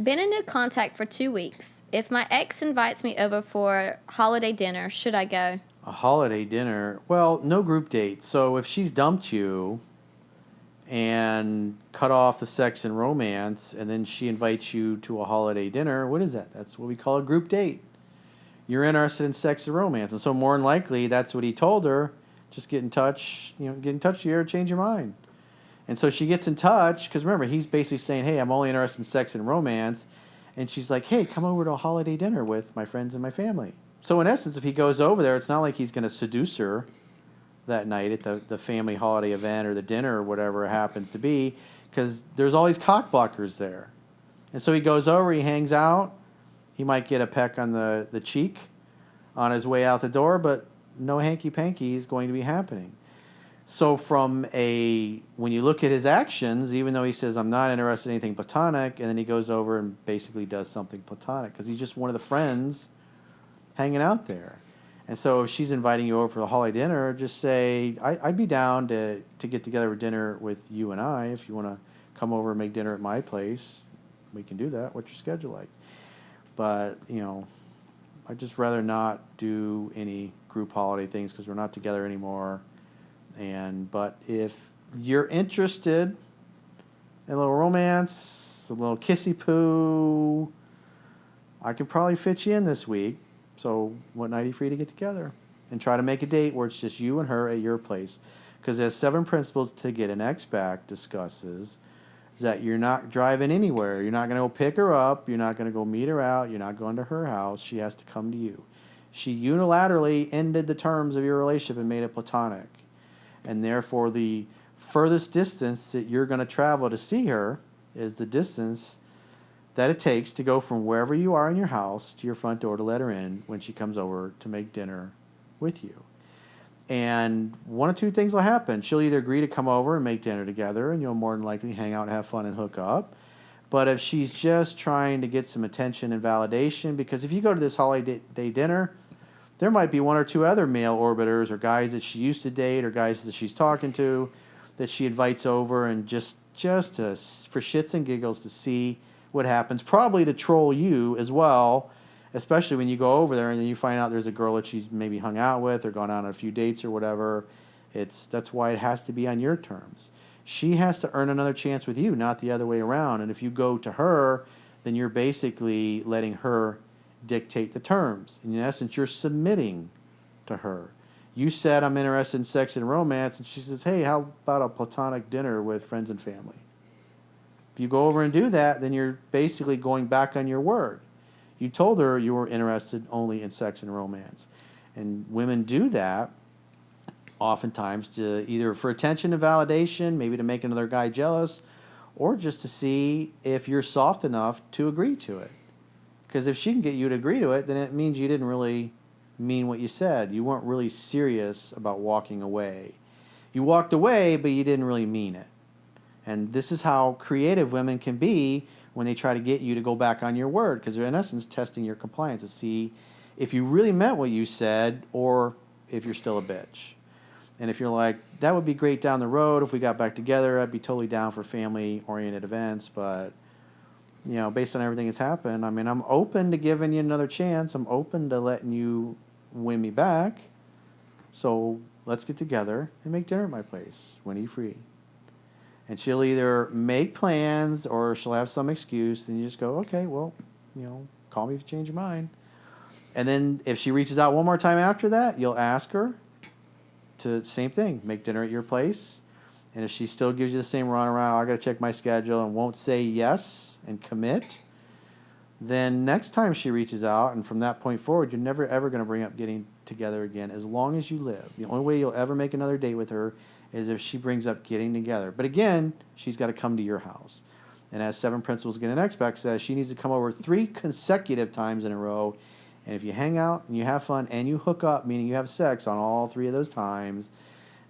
Been in no contact for 2 weeks. If my ex invites me over for holiday dinner, should I go? A holiday dinner. Well, no group dates. So if she's dumped you and cut off the sex and romance, and then she invites you to a holiday dinner, what is that? That's what we call a group date. You're interested in sex and romance, and so more than likely, that's what he told her. Just get in touch, get in touch with you or change your mind. And so she gets in touch, because remember, he's basically saying, hey, I'm only interested in sex and romance. And she's like, hey, come over to a holiday dinner with my friends and my family. So in essence, if he goes over there, it's not like he's going to seduce her that night at the family holiday event or the dinner or whatever it happens to be, because there's all these cock blockers there. And so he goes over, he hangs out. He might get a peck on the cheek on his way out the door, but no hanky-panky is going to be happening. So when you look at his actions, even though he says, I'm not interested in anything platonic, and then he goes over and basically does something platonic because he's just one of the friends hanging out there. And so if she's inviting you over for the holiday dinner, just say, I'd be down to get together for dinner with you and I. If you want to come over and make dinner at my place, we can do that. What's your schedule like? But, I'd just rather not do any group holiday things because we're not together anymore. But if you're interested in a little romance, a little kissy poo, I could probably fit you in this week. So what night are you free to get together? And try to make a date where it's just you and her at your place. Because there's 7 principles to get an ex back discusses is that you're not driving anywhere. You're not going to go pick her up. You're not going to go meet her out. You're not going to her house. She has to come to you. She unilaterally ended the terms of your relationship and made it platonic. And therefore, the furthest distance that you're going to travel to see her is the distance that it takes to go from wherever you are in your house to your front door to let her in when she comes over to make dinner with you. And one of two things will happen. She'll either agree to come over and make dinner together, and you'll more than likely hang out and have fun and hook up. But if she's just trying to get some attention and validation, because if you go to this holiday dinner, there might be 1 or 2 other male orbiters or guys that she used to date or guys that she's talking to that she invites over and just for shits and giggles to see what happens, probably to troll you as well, especially when you go over there and then you find out there's a girl that she's maybe hung out with or gone on a few dates or whatever. That's why it has to be on your terms. She has to earn another chance with you, not the other way around. And if you go to her, then you're basically letting her dictate the terms. In essence, you're submitting to her. You said, I'm interested in sex and romance, and she says, hey, how about a platonic dinner with friends and family? If you go over and do that, then you're basically going back on your word. You told her you were interested only in sex and romance. And women do that oftentimes to either for attention and validation, maybe to make another guy jealous, or just to see if you're soft enough to agree to it. Because if she can get you to agree to it, then it means you didn't really mean what you said. You weren't really serious about walking away. You walked away, but you didn't really mean it. And this is how creative women can be when they try to get you to go back on your word, because they're in essence testing your compliance to see if you really meant what you said or if you're still a bitch. And if you're like, that would be great down the road if we got back together, I'd be totally down for family-oriented events, but based on everything that's happened, I'm open to giving you another chance. I'm open to letting you win me back. So let's get together and make dinner at my place. When are you free? And she'll either make plans or she'll have some excuse. And you just go, okay, well, call me if you change your mind. And then if she reaches out one more time after that, you'll ask her to, same thing, make dinner at your place. And if she still gives you the same runaround, I got to check my schedule and won't say yes and commit, then next time she reaches out, and from that point forward, you're never, ever going to bring up getting together again as long as you live. The only way you'll ever make another date with her is if she brings up getting together. But again, she's got to come to your house. And as 7 Principles Get an Expect says, she needs to come over 3 consecutive times in a row. And if you hang out and you have fun and you hook up, meaning you have sex on all 3 of those times,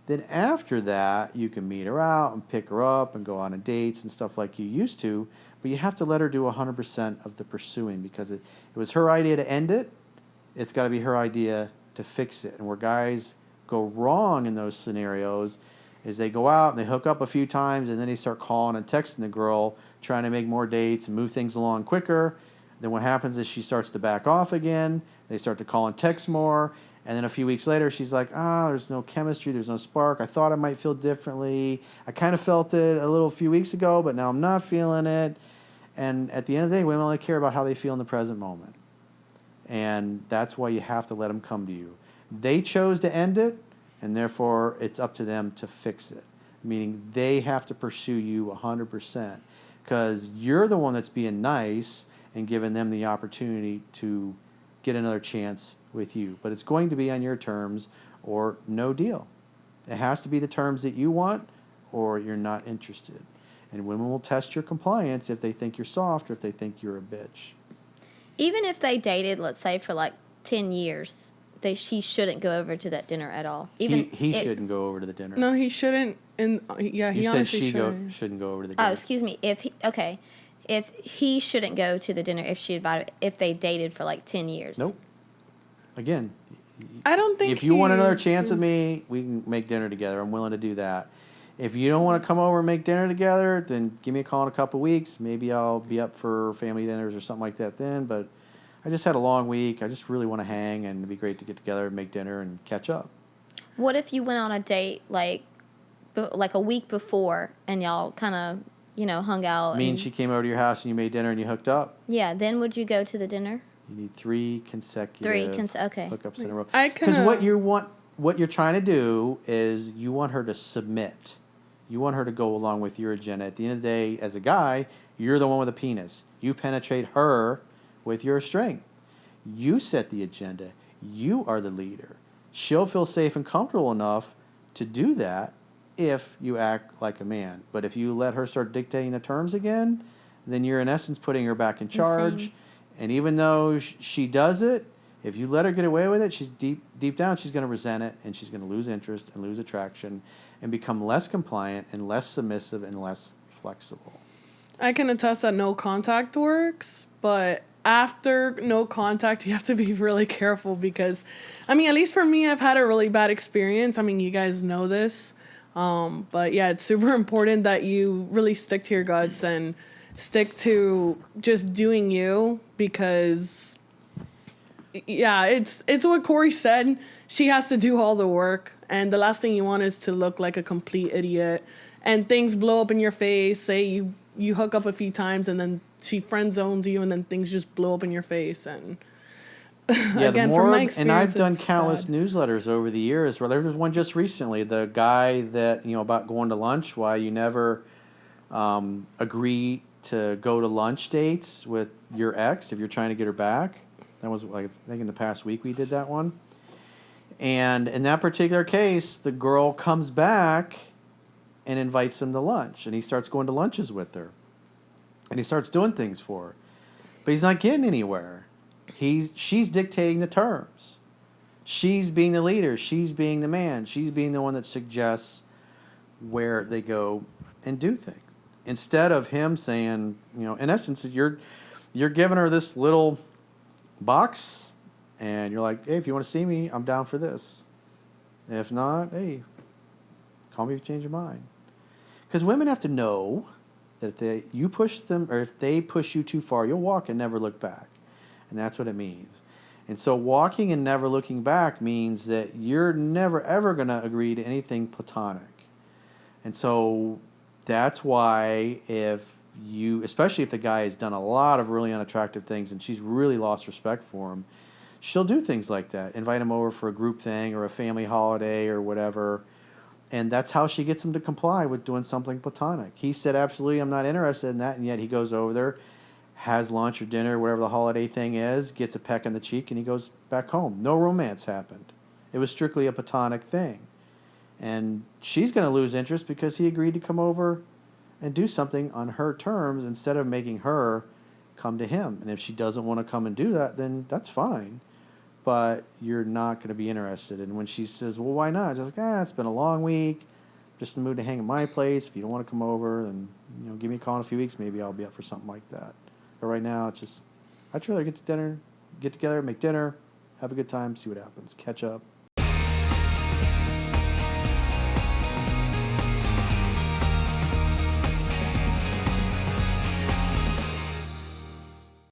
then after that, you can meet her out and pick her up and go on dates and stuff like you used to. But you have to let her do 100% of the pursuing, because it was her idea to end it. It's got to be her idea to fix it. And where guys go wrong in those scenarios is they go out and they hook up a few times, and then they start calling and texting the girl, trying to make more dates and move things along quicker. Then what happens is she starts to back off again. They start to call and text more. And then a few weeks later, she's like, there's no chemistry, there's no spark. I thought I might feel differently. I kind of felt it a few weeks ago, but now I'm not feeling it. And at the end of the day, women only care about how they feel in the present moment. And that's why you have to let them come to you. They chose to end it, and therefore it's up to them to fix it. Meaning they have to pursue you 100%, because you're the one that's being nice and giving them the opportunity to get another chance with you. But it's going to be on your terms or no deal. It has to be the terms that you want, or you're not interested. And women will test your compliance if they think you're soft or if they think you're a bitch. Even if they dated, let's say, for like 10 years, she shouldn't go over to that dinner at all. Even he shouldn't go over to the dinner. No, he shouldn't. And yeah, he you said honestly shouldn't go over to the dinner. Oh, excuse me. If he shouldn't go to the dinner if they dated for like 10 years. Nope. Again, I don't think if you want another chance with me, we can make dinner together. I'm willing to do that. If you don't want to come over and make dinner together, then give me a call in a couple of weeks. Maybe I'll be up for family dinners or something like that then. But I just had a long week. I just really want to hang, and it'd be great to get together and make dinner and catch up. What if you went on a date like a week before and y'all kind of, hung out? She came over to your house and you made dinner and you hooked up? Yeah, then would you go to the dinner? You need 3 consecutive okay. hookups in a row. Because what you're trying to do is you want her to submit. You want her to go along with your agenda. At the end of the day, as a guy, you're the one with a penis. You penetrate her with your strength. You set the agenda. You are the leader. She'll feel safe and comfortable enough to do that if you act like a man. But if you let her start dictating the terms again, then you're in essence putting her back in charge. Insane. And even though she does it, if you let her get away with it, she's deep down, she's going to resent it, and she's going to lose interest and lose attraction and become less compliant and less submissive and less flexible. I can attest that no contact works, but after no contact, you have to be really careful because, at least for me, I've had a really bad experience. You guys know this. But yeah, it's super important that you really stick to your guts and stick to just doing you because, yeah, it's what Corey said. She has to do all the work. And the last thing you want is to look like a complete idiot and things blow up in your face. Say you hook up a few times and then she friend zones you and then things just blow up in your face. And yeah, again, from my experience, and I've done countless newsletters over the years. Well, there was one just recently, the guy that, about going to lunch, why you never agree to go to lunch dates with your ex if you're trying to get her back. That was, I think in the past week we did that one. And in that particular case, the girl comes back and invites him to lunch. And he starts going to lunches with her. And he starts doing things for her. But he's not getting anywhere. She's dictating the terms. She's being the leader. She's being the man. She's being the one that suggests where they go and do things. Instead of him saying, in essence, you're giving her this little box. And you're like, hey, if you want to see me, I'm down for this. If not, hey, call me if you change your mind. Because women have to know that if you push them, or if they push you too far, you'll walk and never look back. And that's what it means. And so walking and never looking back means that you're never, ever going to agree to anything platonic. And so that's why especially if the guy has done a lot of really unattractive things and she's really lost respect for him, she'll do things like that. Invite him over for a group thing or a family holiday or whatever. And that's how she gets him to comply with doing something platonic. He said, absolutely, I'm not interested in that. And yet he goes over there, has lunch or dinner, whatever the holiday thing is, gets a peck on the cheek, and he goes back home. No romance happened. It was strictly a platonic thing. And she's going to lose interest because he agreed to come over and do something on her terms instead of making her come to him. And if she doesn't want to come and do that, then that's fine. But you're not going to be interested. And when she says, well, why not? Just like, it's been a long week. Just in the mood to hang at my place. If you don't want to come over, then give me a call in a few weeks. Maybe I'll be up for something like that. But right now, it's just, I'd rather get together, make dinner, have a good time, see what happens, catch up.